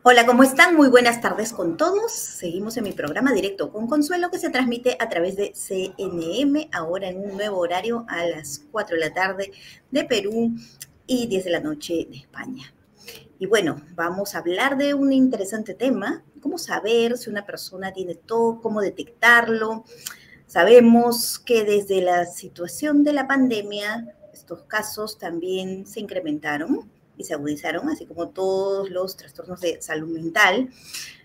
Hola, ¿cómo están? Muy buenas tardes con todos. Seguimos en mi programa Directo con Consuelo que se transmite a través de CNM, ahora en un nuevo horario a las 4 de la tarde de Perú y 10 de la noche de España. Y bueno, vamos a hablar de un interesante tema, cómo saber si una persona tiene TOC, cómo detectarlo. Sabemos que desde la situación de la pandemia, estos casos también se incrementaron y se agudizaron, así como todos los trastornos de salud mental,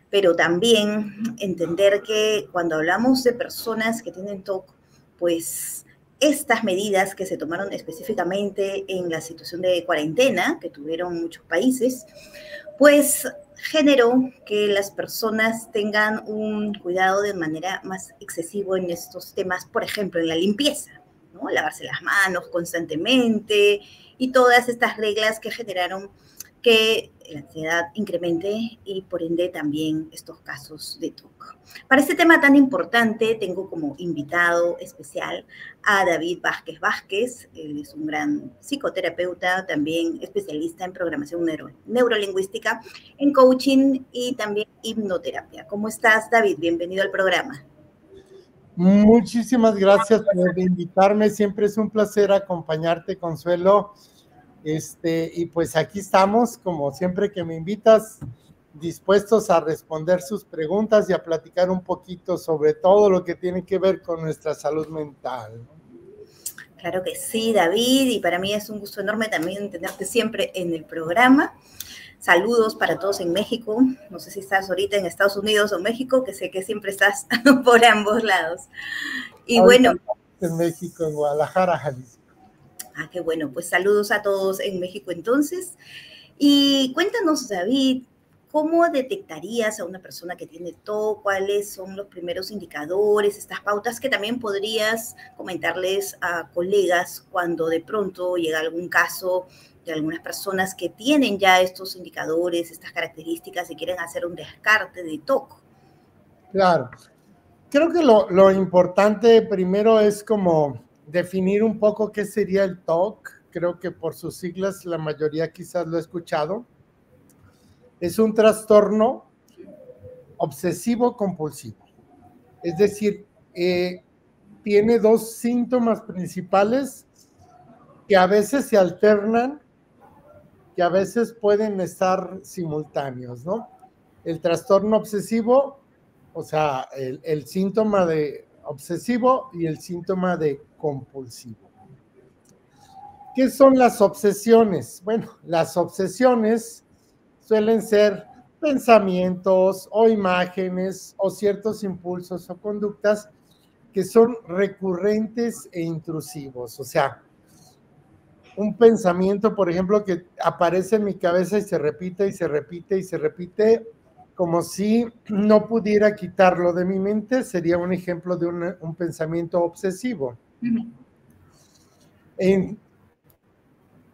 pero también entender que cuando hablamos de personas que tienen TOC, pues estas medidas que se tomaron específicamente en la situación de cuarentena que tuvieron muchos países, pues generó que las personas tengan un cuidado de manera más excesivo en estos temas, por ejemplo, en la limpieza, ¿no? Lavarse las manos constantemente y todas estas reglas que generaron que la ansiedad incremente y por ende también estos casos de TOC. Para este tema tan importante tengo como invitado especial a David Vázquez Vázquez. Él es un gran psicoterapeuta, también especialista en programación neurolingüística, en coaching y también hipnoterapia. ¿Cómo estás, David? Bienvenido al programa. Muchísimas gracias por invitarme. Siempre es un placer acompañarte, Consuelo. Y pues aquí estamos, como siempre que me invitas, dispuestos a responder sus preguntas y a platicar un poquito sobre todo lo que tiene que ver con nuestra salud mental. Claro que sí, David, y para mí es un gusto enorme también tenerte siempre en el programa. Saludos para todos en México. No sé si estás ahorita en Estados Unidos o México, que sé que siempre estás por ambos lados. Y Ahorita bueno, en México, en Guadalajara, Jalisco. qué bueno, pues saludos a todos en México entonces. Y cuéntanos, David, ¿cómo detectarías a una persona que tiene TOC? ¿Cuáles son los primeros indicadores, estas pautas que también podrías comentarles a colegas cuando de pronto llega algún caso de algunas personas que tienen ya estos indicadores, estas características y quieren hacer un descarte de TOC? Claro. Creo que lo importante primero es como definir un poco qué sería el TOC. Creo que por sus siglas la mayoría quizás lo ha escuchado. Es un trastorno obsesivo compulsivo. Es decir, tiene dos síntomas principales que a veces se alternan, que a veces pueden estar simultáneos, ¿no? El trastorno obsesivo, o sea, el síntoma de obsesivo y el síntoma de compulsivo. ¿Qué son las obsesiones? Bueno, las obsesiones suelen ser pensamientos o imágenes o ciertos impulsos o conductas que son recurrentes e intrusivos. O sea, un pensamiento, por ejemplo, que aparece en mi cabeza y se repite y se repite y se repite, como si no pudiera quitarlo de mi mente, sería un ejemplo de un pensamiento obsesivo.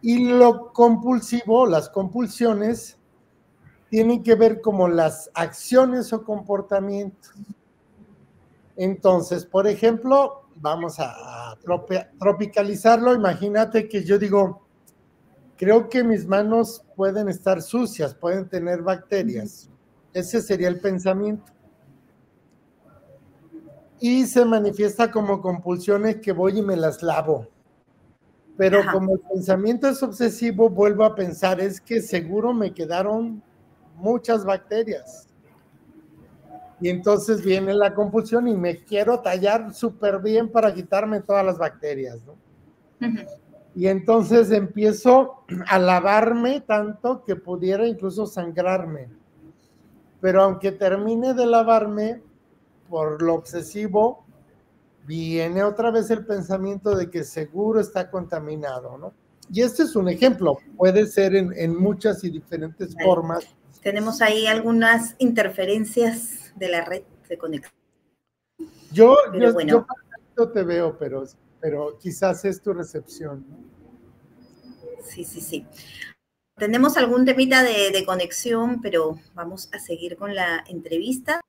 Y lo compulsivo, las compulsiones, tienen que ver como las acciones o comportamientos. Entonces, por ejemplo, vamos a tropicalizarlo. Imagínate que yo digo, creo que mis manos pueden estar sucias, pueden tener bacterias. Ese sería el pensamiento. Y se manifiesta como compulsiones que voy y me las lavo. Pero como el pensamiento es obsesivo, vuelvo a pensar, es que seguro me quedaron muchas bacterias. Y entonces viene la compulsión y me quiero tallar súper bien para quitarme todas las bacterias, ¿no? Y entonces empiezo a lavarme tanto que pudiera incluso sangrarme. Pero aunque termine de lavarme, por lo obsesivo, viene otra vez el pensamiento de que seguro está contaminado, ¿no? Y este es un ejemplo, puede ser en muchas y diferentes formas. Tenemos ahí algunas interferencias de la red de conexión. Yo Bueno, te veo, pero quizás es tu recepción, ¿no? Sí. Tenemos algún temita de conexión, pero vamos a seguir con la entrevista.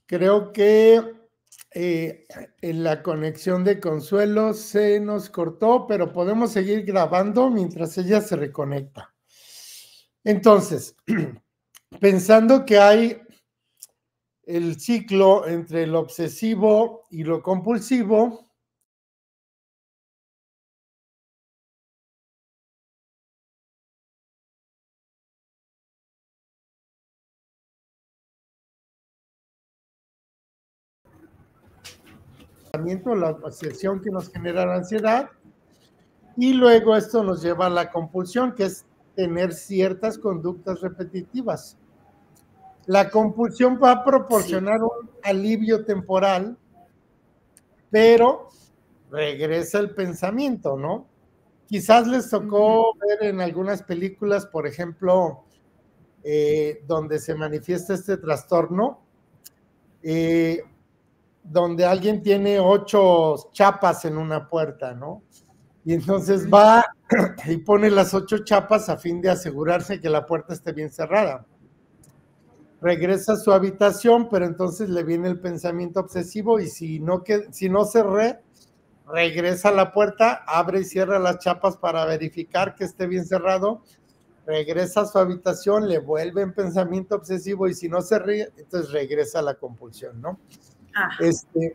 Creo que en la conexión de Consuelo se nos cortó, pero podemos seguir grabando mientras ella se reconecta. Entonces, pensando que hay el ciclo entre lo obsesivo y lo compulsivo, la obsesión que nos genera la ansiedad, y luego esto nos lleva a la compulsión, que es tener ciertas conductas repetitivas. La compulsión va a proporcionar un alivio temporal, pero regresa el pensamiento, ¿no? Quizás les tocó ver en algunas películas, por ejemplo, donde se manifiesta este trastorno, donde alguien tiene 8 chapas en una puerta, ¿no? Y entonces va y pone las 8 chapas a fin de asegurarse que la puerta esté bien cerrada. Regresa a su habitación, pero entonces le viene el pensamiento obsesivo y si no cerré, regresa a la puerta, abre y cierra las chapas para verificar que esté bien cerrado, regresa a su habitación, le vuelve en pensamiento obsesivo y si no se ríe, entonces regresa a la compulsión, ¿no? Sí,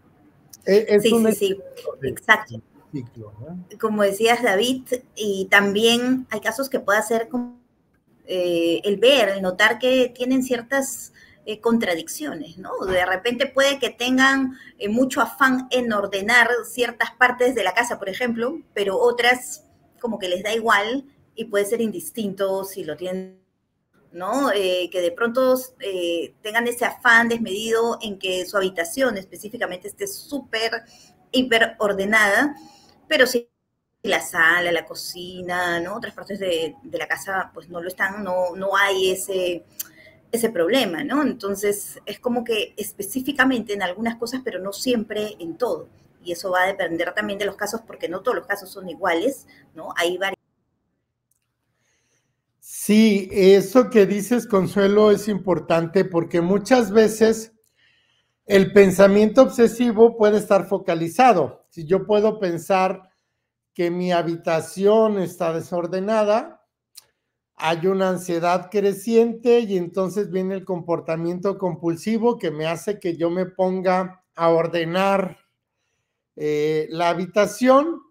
exacto. Ciclo, ¿no? Como decías, David, y también hay casos que puede ser como el ver, el notar que tienen ciertas contradicciones, ¿no? De repente puede que tengan mucho afán en ordenar ciertas partes de la casa, por ejemplo, pero otras como que les da igual y puede ser indistinto si lo tienen, ¿no? Que de pronto tengan ese afán desmedido en que su habitación específicamente esté súper, hiper ordenada, pero sí la sala, la cocina, ¿no? Otras partes de la casa pues no lo están, no hay ese problema, ¿no? Entonces es como que específicamente en algunas cosas, pero no siempre en todo. Y eso va a depender también de los casos, porque no todos los casos son iguales, ¿no? Hay varios. Sí, eso que dices, Consuelo, es importante porque muchas veces el pensamiento obsesivo puede estar focalizado. Si yo puedo pensar que mi habitación está desordenada, hay una ansiedad creciente y entonces viene el comportamiento compulsivo que me hace que yo me ponga a ordenar la habitación.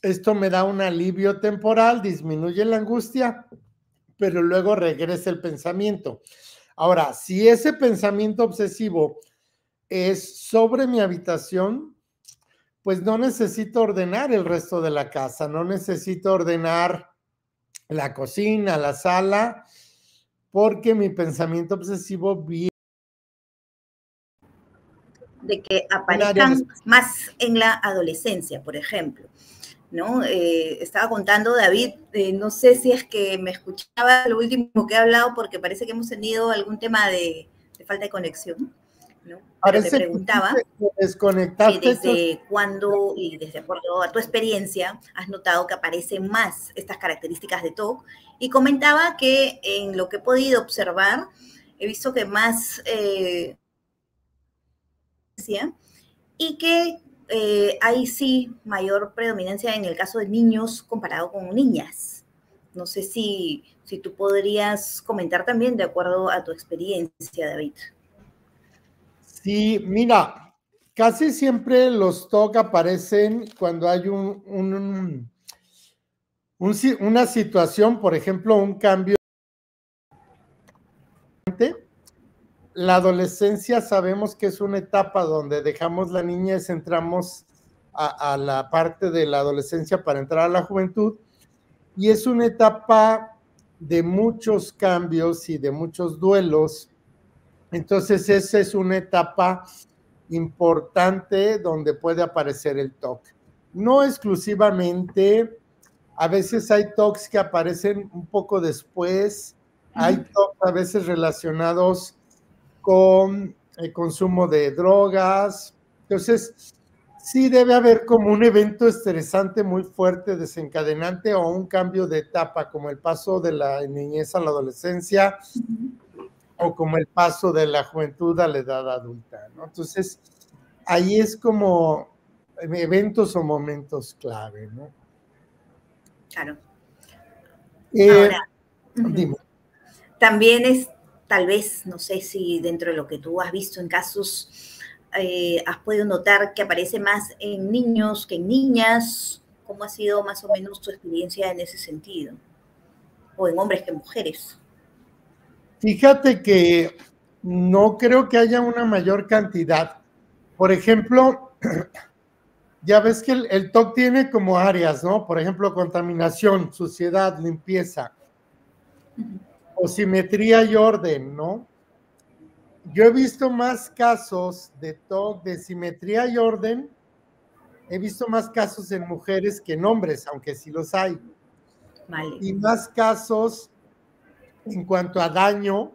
Esto me da un alivio temporal, disminuye la angustia, pero luego regresa el pensamiento. Ahora, si ese pensamiento obsesivo es sobre mi habitación, pues no necesito ordenar el resto de la casa, no necesito ordenar la cocina, la sala, porque mi pensamiento obsesivo viene de que aparezcan más en la adolescencia, por ejemplo, ¿no? Estaba contando, David, no sé si es que me escuchaba lo último que he hablado, porque parece que hemos tenido algún tema de falta de conexión, ¿no? Pero te preguntaba que desde cuándo y desde acuerdo a tu experiencia has notado que aparecen más estas características de TOC, y comentaba que en lo que he podido observar, he visto que más y que hay sí mayor predominancia en el caso de niños comparado con niñas. No sé si tú podrías comentar también de acuerdo a tu experiencia, David. Sí, mira, casi siempre los TOC aparecen cuando hay una situación, por ejemplo, un cambio. La adolescencia sabemos que es una etapa donde dejamos la niñez, entramos a la parte de la adolescencia para entrar a la juventud, y es una etapa de muchos cambios y de muchos duelos. Entonces esa es una etapa importante donde puede aparecer el TOC. No exclusivamente, a veces hay TOCs que aparecen un poco después, hay TOCs a veces relacionados con el consumo de drogas. Entonces, sí debe haber como un evento estresante muy fuerte, desencadenante, o un cambio de etapa, como el paso de la niñez a la adolescencia, o como el paso de la juventud a la edad adulta, ¿no? Entonces, ahí es como eventos o momentos clave, ¿no? Claro. Eh, Ahora, dime. también es, tal vez, no sé si dentro de lo que tú has visto en casos, has podido notar que aparece más en niños que en niñas. ¿Cómo ha sido más o menos tu experiencia en ese sentido? O en hombres que en mujeres. Fíjate que no creo que haya una mayor cantidad. Por ejemplo, ya ves que el TOC tiene como áreas, ¿no? Por ejemplo, contaminación, suciedad, limpieza, o simetría y orden, ¿no? Yo he visto más casos de TOC de simetría y orden, he visto más casos en mujeres que en hombres, aunque sí los hay, Vale. y más casos en cuanto a daño,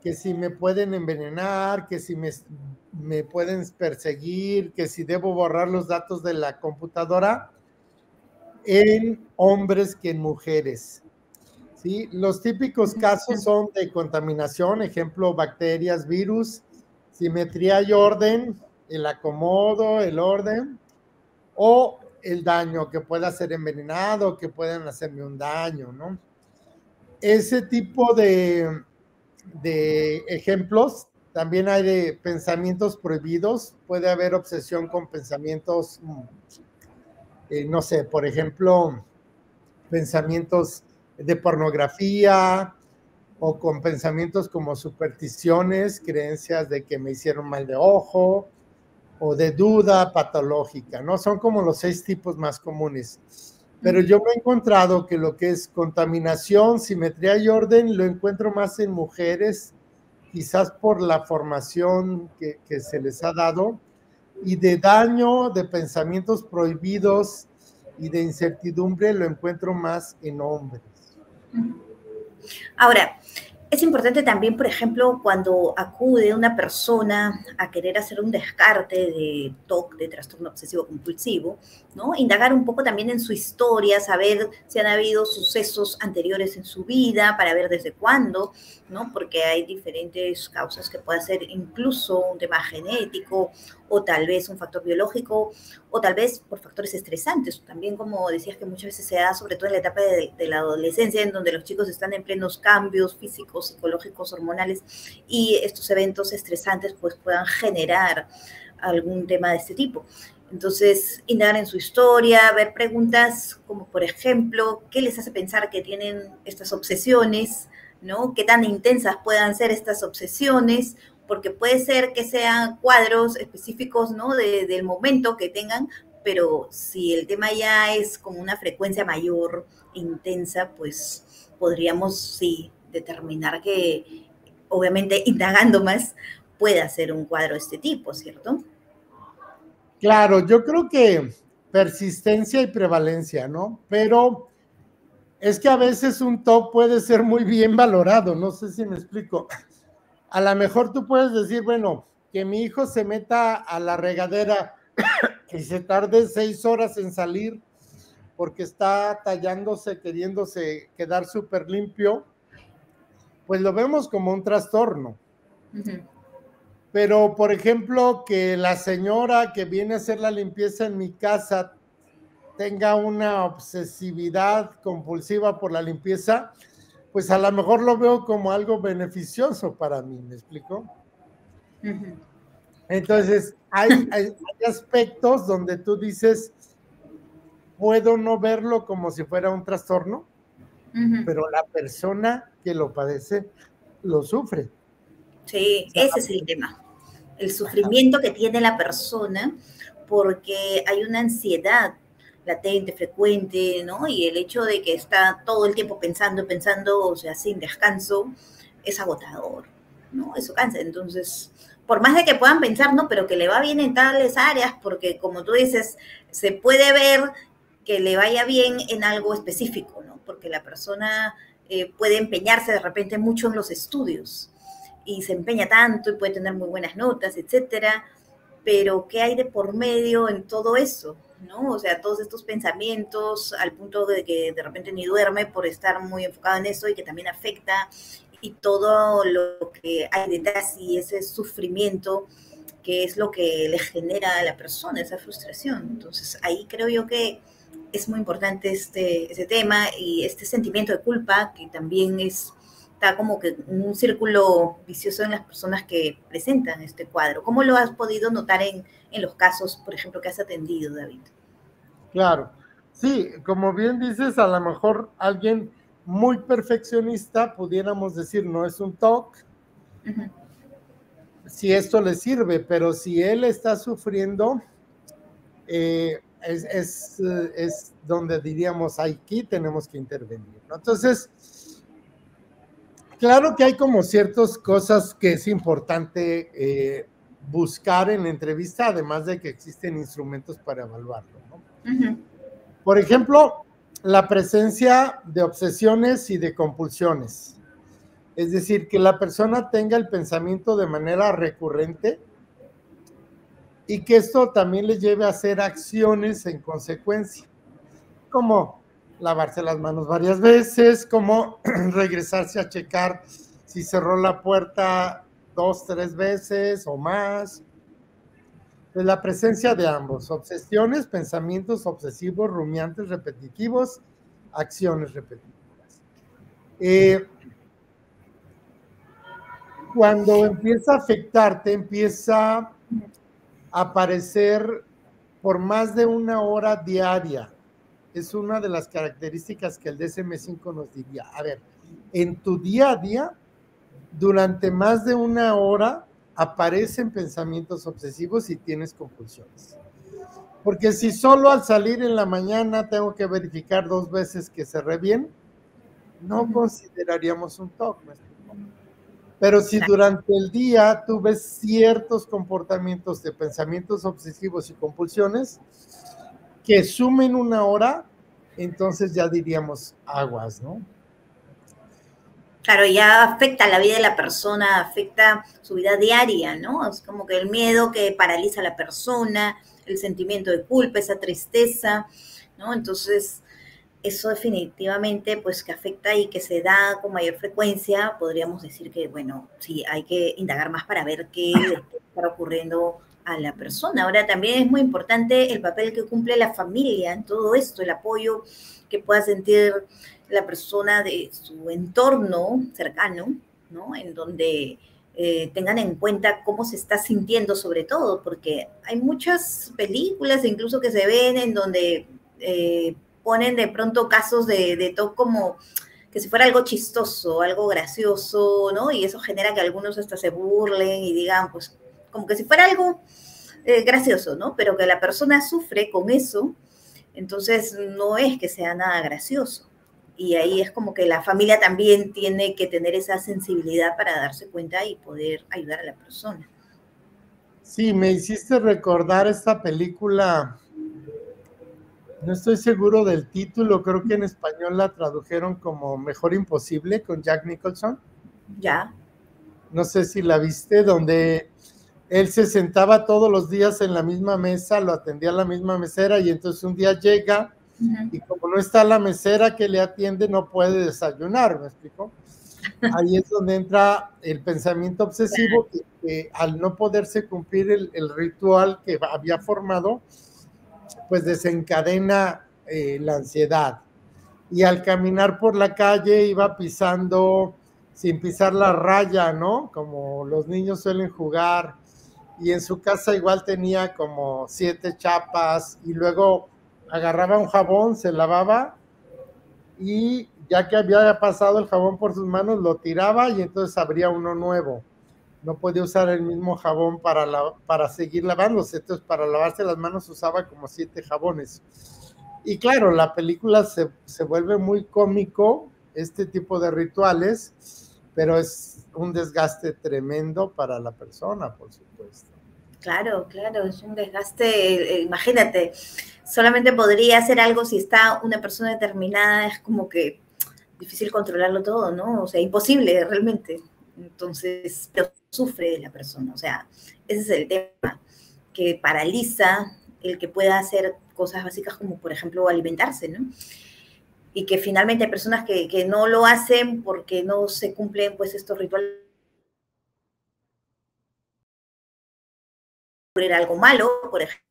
que si me pueden envenenar, que si me pueden perseguir, que si debo borrar los datos de la computadora, en hombres que en mujeres. ¿Sí? Los típicos casos son de contaminación, ejemplo, bacterias, virus, simetría y orden, el acomodo, el orden, o el daño, que pueda ser envenenado, que puedan hacerme un daño, ¿no? Ese tipo de ejemplos, también hay de pensamientos prohibidos, puede haber obsesión con pensamientos, no sé, por ejemplo, pensamientos de pornografía o con pensamientos como supersticiones, creencias de que me hicieron mal de ojo o de duda patológica, ¿no? Son como los 6 tipos más comunes. Pero yo me he encontrado que lo que es contaminación, simetría y orden lo encuentro más en mujeres, quizás por la formación que se les ha dado, y de daño, de pensamientos prohibidos y de incertidumbre lo encuentro más en hombres. Ahora, es importante también, por ejemplo, cuando acude una persona a querer hacer un descarte de TOC, de trastorno obsesivo compulsivo, ¿no? Indagar un poco también en su historia, saber si han habido sucesos anteriores en su vida, para ver desde cuándo, ¿no? Porque hay diferentes causas que puede ser incluso un tema genético o tal vez un factor biológico o tal vez por factores estresantes. También, como decías, que muchas veces se da, sobre todo en la etapa de la adolescencia, en donde los chicos están en plenos cambios físicos, psicológicos, hormonales, y estos eventos estresantes pues puedan generar algún tema de este tipo. Entonces, indagar en su historia, ver preguntas como, por ejemplo, ¿qué les hace pensar que tienen estas obsesiones? ¿No? ¿Qué tan intensas puedan ser estas obsesiones? Porque puede ser que sean cuadros específicos, ¿no? Del momento que tengan, pero si el tema ya es con una frecuencia mayor, intensa, pues podríamos, sí, determinar que, obviamente, indagando más, pueda ser un cuadro de este tipo, ¿cierto? Claro, yo creo que persistencia y prevalencia, ¿no? Pero es que a veces un TOC puede ser muy bien valorado, no sé si me explico. A lo mejor tú puedes decir, bueno, que mi hijo se meta a la regadera y se tarde 6 horas en salir porque está tallándose, queriéndose quedar súper limpio, pues lo vemos como un trastorno. Pero, por ejemplo, que la señora que viene a hacer la limpieza en mi casa tenga una obsesividad compulsiva por la limpieza, pues a lo mejor lo veo como algo beneficioso para mí, ¿me explico? Entonces, hay aspectos donde tú dices, puedo no verlo como si fuera un trastorno, pero la persona que lo padece lo sufre. Sí, O sea, ese es el tema. El sufrimiento que tiene la persona porque hay una ansiedad latente, frecuente, ¿no? Y el hecho de que está todo el tiempo pensando, pensando, o sea, sin descanso, es agotador, ¿no? Eso cansa. Entonces, por más de que puedan pensar, ¿no? Pero que le va bien en tales áreas, porque como tú dices, se puede ver que le vaya bien en algo específico, ¿no? Porque la persona puede empeñarse de repente mucho en los estudios y se empeña tanto y puede tener muy buenas notas, etcétera, pero ¿qué hay de por medio en todo eso? ¿No? O sea, todos estos pensamientos al punto de que de repente ni duerme por estar muy enfocado en eso y que también afecta y todo lo que hay detrás y ese sufrimiento qué es lo que le genera a la persona esa frustración. Entonces ahí creo yo que es muy importante ese tema y este sentimiento de culpa que también está como que un círculo vicioso en las personas que presentan este cuadro. ¿Cómo lo has podido notar en los casos, por ejemplo, que has atendido, David? Claro, sí, como bien dices, a lo mejor alguien muy perfeccionista, pudiéramos decir, no es un TOC, Ujú. si esto le sirve, pero si él está sufriendo, es donde diríamos, aquí tenemos que intervenir, ¿no? Entonces, claro que hay como ciertas cosas que es importante buscar en la entrevista, además de que existen instrumentos para evaluarlo, ¿no? Ujú. Por ejemplo, la presencia de obsesiones y de compulsiones. Es decir, que la persona tenga el pensamiento de manera recurrente y que esto también le lleve a hacer acciones en consecuencia, como lavarse las manos varias veces, como regresarse a checar si cerró la puerta 2, 3 veces o más. Pues la presencia de ambos, obsesiones, pensamientos obsesivos, rumiantes repetitivos, acciones repetitivas. Eh, Cuando empieza a afectarte, empieza a aparecer por más de 1 hora diaria. Es una de las características que el DSM-5 nos diría. A ver, en tu día a día, durante más de 1 hora, aparecen pensamientos obsesivos y tienes compulsiones. Porque si solo al salir en la mañana tengo que verificar 2 veces que cerré bien, no Ujú. consideraríamos un TOC, ¿me explico? Pero si Claro. durante el día tú ves ciertos comportamientos de pensamientos obsesivos y compulsiones que sumen 1 hora, entonces ya diríamos aguas, ¿no? Claro, ya afecta la vida de la persona, afecta su vida diaria, ¿no? Es como que el miedo que paraliza a la persona, el sentimiento de culpa, esa tristeza, ¿no? Entonces, eso definitivamente, pues, que afecta y que se da con mayor frecuencia, podríamos decir que, bueno, sí, hay que indagar más para ver qué le puede estar ocurriendo a la persona. Ahora, también es muy importante el papel que cumple la familia en todo esto, el apoyo que pueda sentir la persona de su entorno cercano, ¿no? En donde tengan en cuenta cómo se está sintiendo sobre todo, porque hay muchas películas incluso que se ven en donde ponen de pronto casos de todo como que si fuera algo chistoso, algo gracioso, ¿no? Y eso genera que algunos hasta se burlen y digan, pues, como que si fuera algo gracioso, ¿no? Pero que la persona sufre con eso, entonces no es que sea nada gracioso. Y ahí es como que la familia también tiene que tener esa sensibilidad para darse cuenta y poder ayudar a la persona. Sí, me hiciste recordar esta película, no estoy seguro del título, creo que en español la tradujeron como Mejor Imposible con Jack Nicholson. ¿Ya? No sé si la viste, donde él se sentaba todos los días en la misma mesa, lo atendía la misma mesera y entonces un día llega Uh -huh. y como no está la mesera que le atiende, no puede desayunar, ¿me explico? Ahí es donde entra el pensamiento obsesivo que al no poderse cumplir el ritual que había formado, pues desencadena la ansiedad. Y al caminar por la calle iba pisando sin pisar la raya, ¿no? Como los niños suelen jugar. Y en su casa igual tenía como 7 chapas y luego agarraba un jabón, se lavaba y ya que había pasado el jabón por sus manos, lo tiraba y entonces abría uno nuevo. No podía usar el mismo jabón para seguir lavándose, entonces para lavarse las manos usaba como 7 jabones. Y claro, la película se vuelve muy cómico, este tipo de rituales, pero es un desgaste tremendo para la persona, por supuesto. Claro, claro, es un desgaste, imagínate, solamente podría hacer algo si está una persona determinada, es como que difícil controlarlo todo, ¿no? O sea, imposible realmente. Entonces, pero sufre la persona, o sea, ese es el tema, que paraliza el que pueda hacer cosas básicas como, por ejemplo, alimentarse, ¿no? Y que finalmente hay personas que no lo hacen porque no se cumplen, pues, estos rituales ocurrir algo malo, por ejemplo,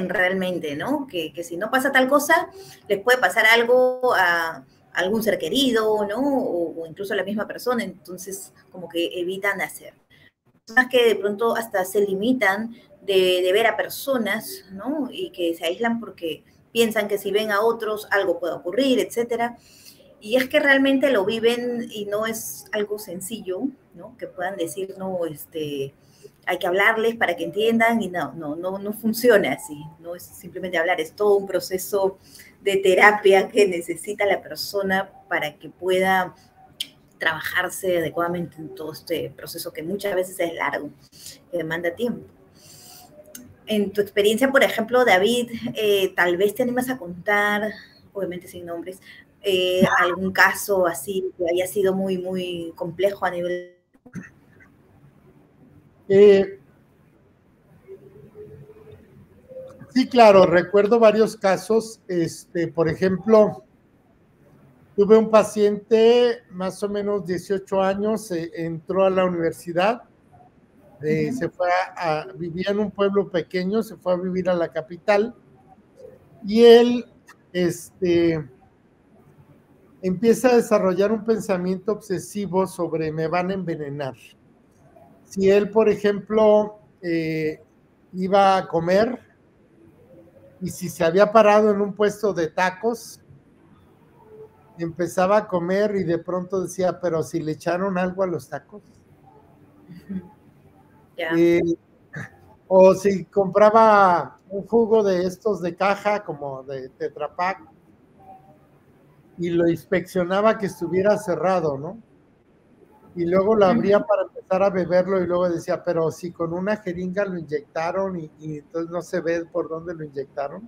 realmente, ¿no? Que si no pasa tal cosa, les puede pasar algo a algún ser querido, ¿no? O incluso a la misma persona, entonces como que evitan hacer. Personas que de pronto hasta se limitan de ver a personas, ¿no? Y que se aíslan porque piensan que si ven a otros algo puede ocurrir, etcétera. Y es que realmente lo viven y no es algo sencillo, ¿no? Que puedan decir, no, hay que hablarles para que entiendan y no funciona así, no es simplemente hablar, es todo un proceso de terapia que necesita la persona para que pueda trabajarse adecuadamente en todo este proceso que muchas veces es largo, que demanda tiempo. En tu experiencia, por ejemplo, David, tal vez te animas a contar, obviamente sin nombres, algún caso así que haya sido muy, muy complejo a nivel... Sí, claro, recuerdo varios casos. Por ejemplo, tuve un paciente, más o menos 18 años, entró a la universidad, se fue vivía en un pueblo pequeño, se fue a vivir a la capital, y él empieza a desarrollar un pensamiento obsesivo sobre me van a envenenar. Si él, por ejemplo, iba a comer y si se había parado en un puesto de tacos, empezaba a comer y de pronto decía, pero si le echaron algo a los tacos. Yeah. O si compraba un jugo de estos de caja, como de Tetra Pak, y lo inspeccionaba que estuviera cerrado, ¿no? Y luego lo abría para empezar a beberlo y luego decía, pero si con una jeringa lo inyectaron y entonces no se ve por dónde lo inyectaron.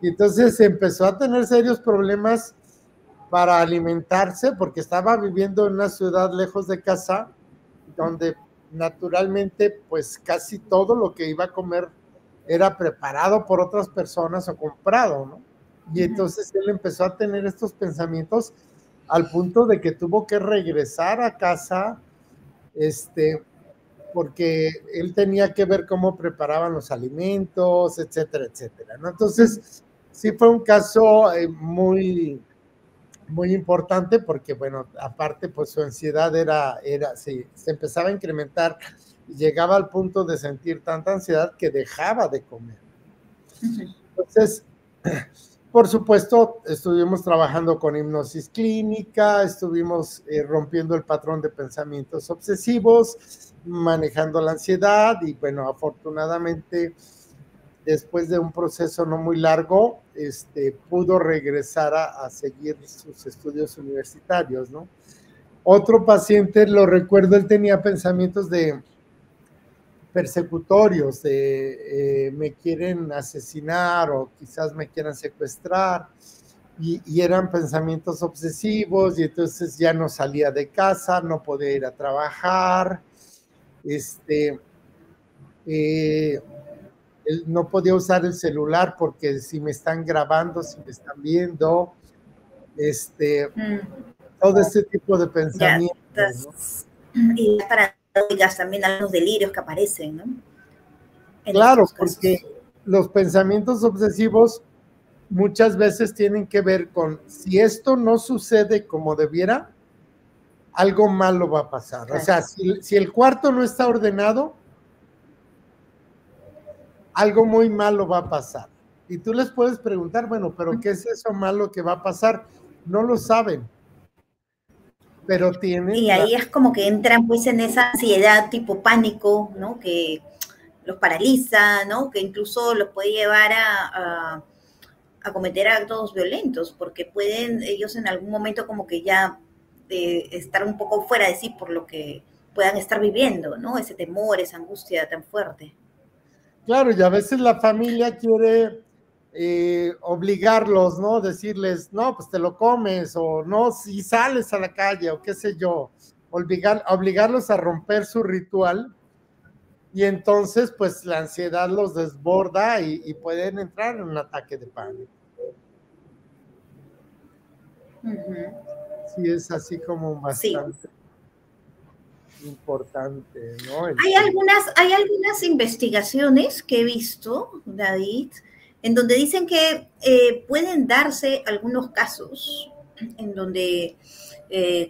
Y entonces empezó a tener serios problemas para alimentarse porque estaba viviendo en una ciudad lejos de casa donde naturalmente pues casi todo lo que iba a comer era preparado por otras personas o comprado, ¿no? Y entonces él empezó a tener estos pensamientos al punto de que tuvo que regresar a casa, porque él tenía que ver cómo preparaban los alimentos, etcétera, etcétera, ¿no? Entonces, sí fue un caso muy, muy importante porque, bueno, aparte, pues su ansiedad sí, se empezaba a incrementar y llegaba al punto de sentir tanta ansiedad que dejaba de comer. Entonces, por supuesto, estuvimos trabajando con hipnosis clínica, estuvimos rompiendo el patrón de pensamientos obsesivos, manejando la ansiedad y bueno, afortunadamente, después de un proceso no muy largo, pudo regresar a seguir sus estudios universitarios, ¿no? Otro paciente, lo recuerdo, él tenía pensamientos de persecutorios, de me quieren asesinar o quizás me quieran secuestrar, y eran pensamientos obsesivos, y entonces ya no salía de casa, no podía ir a trabajar, él no podía usar el celular porque si me están grabando, si me están viendo, todo este tipo de Ya, pensamientos, ¿no? y las paranoicas también, algunos delirios que aparecen, ¿no? En Claro, estos porque casos. los pensamientos obsesivos muchas veces tienen que ver con si esto no sucede como debiera, algo malo va a pasar. Claro. O sea, si el cuarto no está ordenado, algo muy malo va a pasar. Y tú les puedes preguntar, bueno, pero ¿qué es eso malo que va a pasar? No lo saben, pero Y tienen ahí es como que entran pues en esa ansiedad tipo pánico, ¿no? Que los paraliza, ¿no? Que incluso los puede llevar a cometer actos violentos, porque pueden ellos en algún momento como que ya estar un poco fuera de sí por lo que puedan estar viviendo, ¿no? Ese temor, esa angustia tan fuerte. Claro, y a veces la familia quiere obligarlos, ¿no? Decirles, no, pues te lo comes, o no, si sales a la calle, o qué sé yo, obligarlos a romper su ritual, y entonces, pues la ansiedad los desborda y pueden entrar en un ataque de pánico. Sí, es así como Sí. bastante. importante, ¿no? Hay algunas investigaciones que he visto, David, en donde dicen que pueden darse algunos casos en donde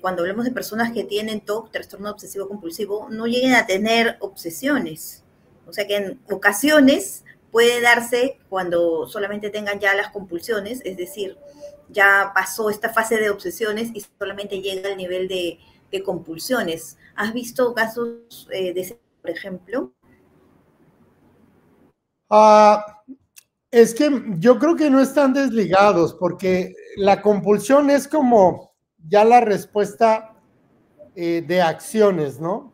cuando hablamos de personas que tienen TOC, trastorno obsesivo compulsivo, no lleguen a tener obsesiones. O sea que en ocasiones puede darse cuando solamente tengan ya las compulsiones, es decir, ya pasó esta fase de obsesiones y solamente llega al nivel de compulsiones. ¿Has visto casos de ese, por ejemplo? Ah, es que yo creo que no están desligados, porque la compulsión es como ya la respuesta de acciones, ¿no?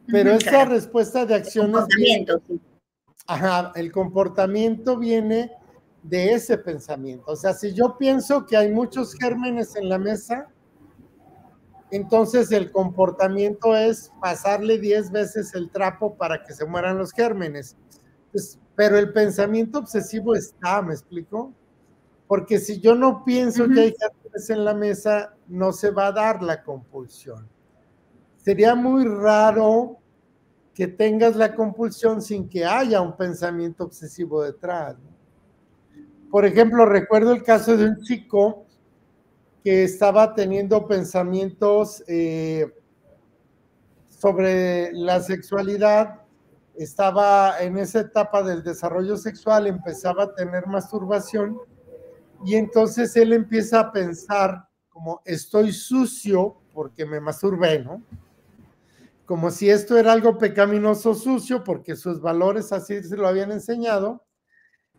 Pero esa Claro, respuesta de el acciones viene, comportamiento, sí. ajá, el comportamiento viene de ese pensamiento. O sea, si yo pienso que hay muchos gérmenes en la mesa, entonces el comportamiento es pasarle 10 veces el trapo para que se mueran los gérmenes. Pues, pero el pensamiento obsesivo está, ¿me explico? Porque si yo no pienso que hay gérmenes en la mesa, no se va a dar la compulsión. Sería muy raro que tengas la compulsión sin que haya un pensamiento obsesivo detrás, ¿no? Por ejemplo, recuerdo el caso de un chico que estaba teniendo pensamientos sobre la sexualidad, estaba en esa etapa del desarrollo sexual, empezaba a tener masturbación y entonces él empieza a pensar como estoy sucio porque me masturbé, ¿no? Como si esto era algo pecaminoso sucio porque sus valores así se lo habían enseñado.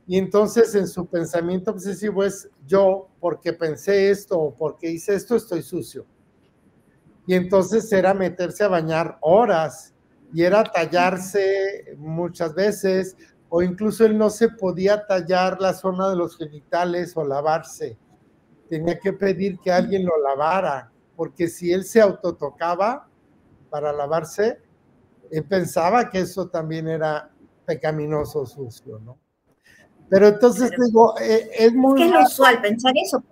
Y entonces en su pensamiento obsesivo es yo, porque pensé esto o porque hice esto, estoy sucio. Y entonces era meterse a bañar horas y era tallarse muchas veces, o incluso él no se podía tallar la zona de los genitales o lavarse. Tenía que pedir que alguien lo lavara, porque si él se autotocaba para lavarse, él pensaba que eso también era pecaminoso, sucio, ¿no? Pero entonces Claro. digo, es Es muy que es lo raro. usual pensar eso.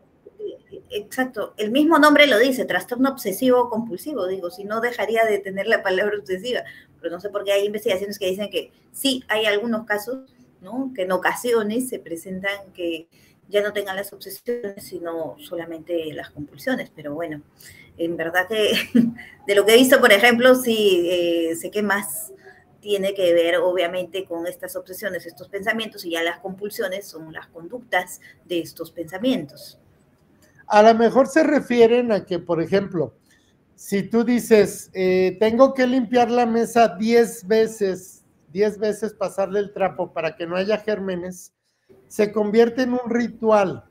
Exacto. El mismo nombre lo dice, trastorno obsesivo compulsivo. Digo, si no dejaría de tener la palabra obsesiva. Pero no sé por qué hay investigaciones que dicen que sí, hay algunos casos, ¿no? Que en ocasiones se presentan que ya no tengan las obsesiones, sino solamente las compulsiones. Pero bueno, en verdad que de lo que he visto, por ejemplo, sí sé que más tiene que ver obviamente con estas obsesiones, estos pensamientos, y ya las compulsiones son las conductas de estos pensamientos. A lo mejor se refieren a que, por ejemplo, si tú dices, tengo que limpiar la mesa 10 veces pasarle el trapo para que no haya gérmenes, se convierte en un ritual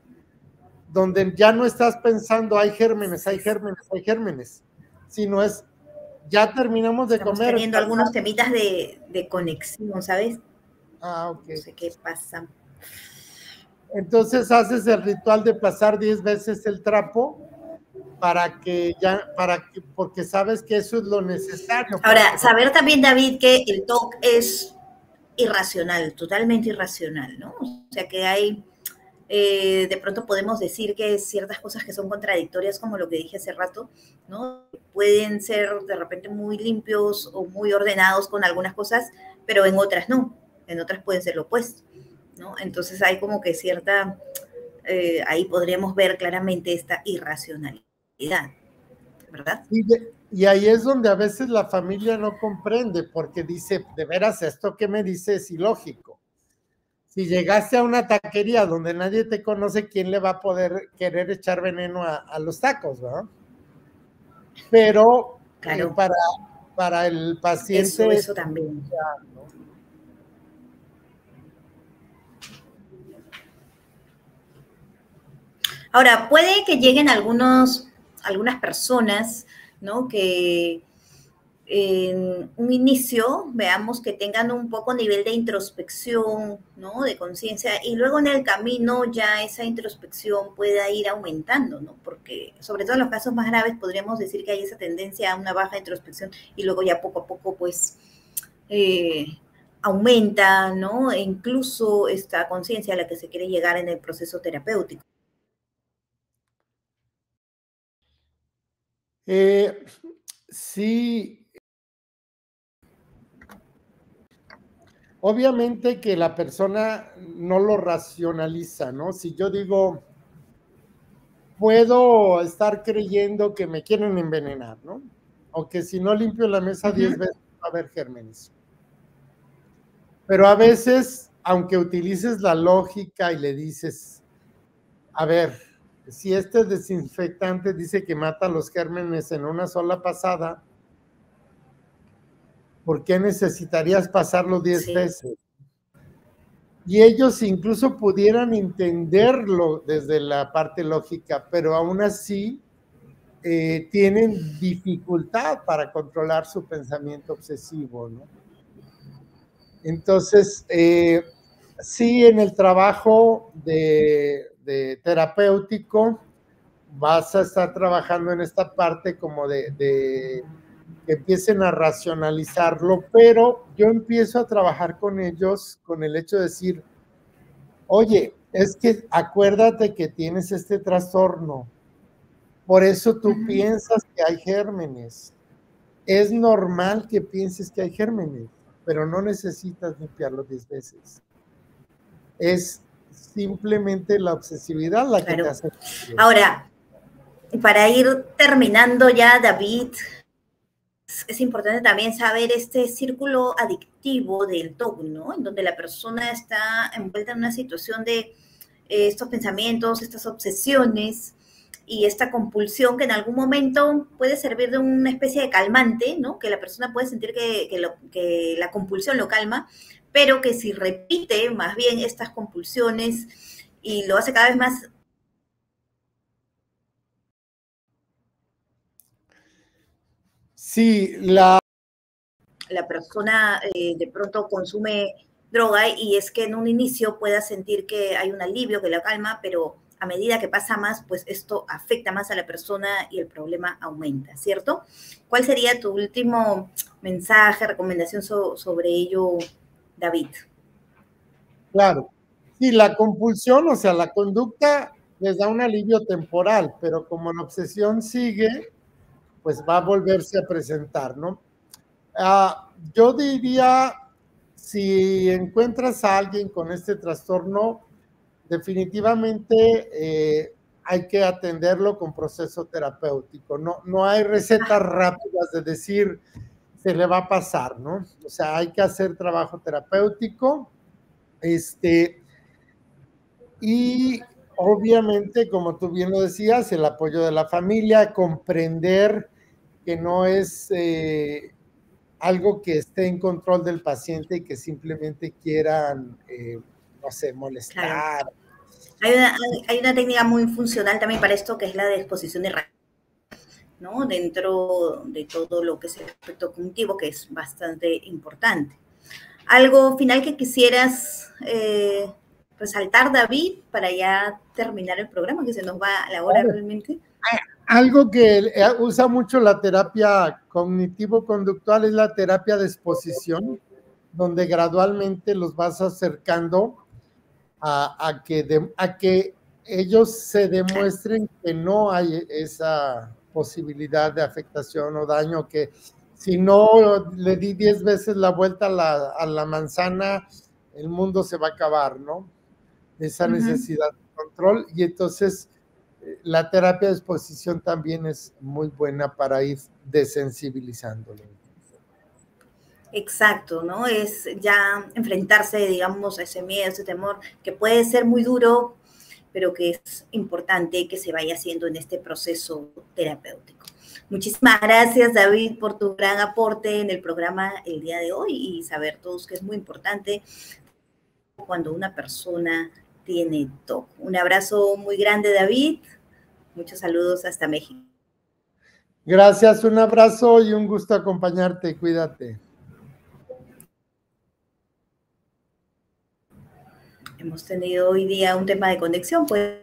donde ya no estás pensando, hay gérmenes, hay Sí, gérmenes, hay gérmenes, sino es, ya terminamos de estamos comer. teniendo algunos temitas de conexión, ¿sabes? Ah, ok. No sé qué pasa. Entonces haces el ritual de pasar 10 veces el trapo para que ya, porque sabes que eso es lo necesario para que Ahora, no. saber también, David, que el TOC es irracional, totalmente irracional, ¿no? O sea que hay, de pronto podemos decir que ciertas cosas que son contradictorias, como lo que dije hace rato, ¿no? Pueden ser de repente muy limpios o muy ordenados con algunas cosas, pero en otras no, en otras pueden ser lo opuesto, ¿no? Entonces hay como que cierta, ahí podríamos ver claramente esta irracionalidad, ¿verdad? Y ahí es donde a veces la familia no comprende, porque dice, de veras, esto que me dice es ilógico. Si llegaste a una taquería donde nadie te conoce, ¿quién le va a poder querer echar veneno a los tacos, ¿verdad? Pero Claro, para el paciente, eso también. ¿no? Ahora, puede que lleguen algunas personas, ¿no? Que en un inicio veamos que tengan un poco nivel de introspección, ¿no? De conciencia, y luego en el camino ya esa introspección pueda ir aumentando, ¿no? Porque sobre todo en los casos más graves podríamos decir que hay esa tendencia a una baja introspección y luego ya poco a poco pues eh, aumenta, ¿no? E incluso esta conciencia a la que se quiere llegar en el proceso terapéutico. Eh, sí, obviamente que la persona no lo racionaliza, ¿no? Si yo digo, puedo estar creyendo que me quieren envenenar, ¿no? O que si no limpio la mesa 10 veces va a haber gérmenes. Pero a veces, aunque utilices la lógica y le dices, a ver, si este desinfectante dice que mata los gérmenes en una sola pasada, ¿por qué necesitarías pasarlo 10 Sí. veces? Y ellos incluso pudieran entenderlo desde la parte lógica, pero aún así tienen dificultad para controlar su pensamiento obsesivo, ¿no? Entonces, sí, en el trabajo de terapéutico vas a estar trabajando en esta parte como de que empiecen a racionalizarlo, pero yo empiezo a trabajar con ellos con el hecho de decir, oye, es que acuérdate que tienes este trastorno, por eso tú piensas que hay gérmenes. Es normal que pienses que hay gérmenes, pero no necesitas limpiarlo 10 veces. Es simplemente la obsesividad la que te Claro. hace. Ahora, para ir terminando ya, David, es importante también saber este círculo adictivo del TOC, ¿no? En donde la persona está envuelta en una situación de estos pensamientos, estas obsesiones y esta compulsión que en algún momento puede servir de una especie de calmante, ¿no? Que la persona puede sentir que la compulsión lo calma, pero que si repite más bien estas compulsiones y lo hace cada vez más. Sí, La persona de pronto consume droga y es que en un inicio pueda sentir que hay un alivio, que la calma, pero a medida que pasa más, pues esto afecta más a la persona y el problema aumenta, ¿cierto? ¿Cuál sería tu último mensaje, recomendación sobre ello, David? claro. Sí, la compulsión, o sea, la conducta les da un alivio temporal, pero como la obsesión sigue, pues va a volverse a presentar, ¿no? Yo diría, si encuentras a alguien con este trastorno, definitivamente hay que atenderlo con proceso terapéutico. No hay recetas rápidas de decir se le va a pasar, ¿no? O sea, hay que hacer trabajo terapéutico. Y obviamente, como tú bien lo decías, el apoyo de la familia, comprender que no es algo que esté en control del paciente y que simplemente quieran, no sé, Claro. molestar. Hay una técnica muy funcional también para esto, que es la de exposición de rayos, ¿no? Dentro de todo lo que es el aspecto cognitivo, que es bastante importante. ¿Algo final que quisieras resaltar, David, para ya terminar el programa, que se nos va la hora realmente? Algo que usa mucho la terapia cognitivo-conductual es la terapia de exposición, donde gradualmente los vas acercando a que ellos se Claro. demuestren que no hay esa posibilidad de afectación o daño, que si no le di 10 veces la vuelta a la manzana, el mundo se va a acabar, ¿no? Esa necesidad de control. Y entonces la terapia de exposición también es muy buena para ir desensibilizándolo. Exacto, ¿no? Es ya enfrentarse, digamos, a ese miedo, a ese temor, que puede ser muy duro, pero que es importante que se vaya haciendo en este proceso terapéutico. Muchísimas gracias, David, por tu gran aporte en el programa el día de hoy y saber todos que es muy importante cuando una persona tiene TOC. Un abrazo muy grande, David. Muchos saludos hasta México. Gracias, un abrazo y un gusto acompañarte. Cuídate. Hemos tenido hoy día un tema de conexión, pues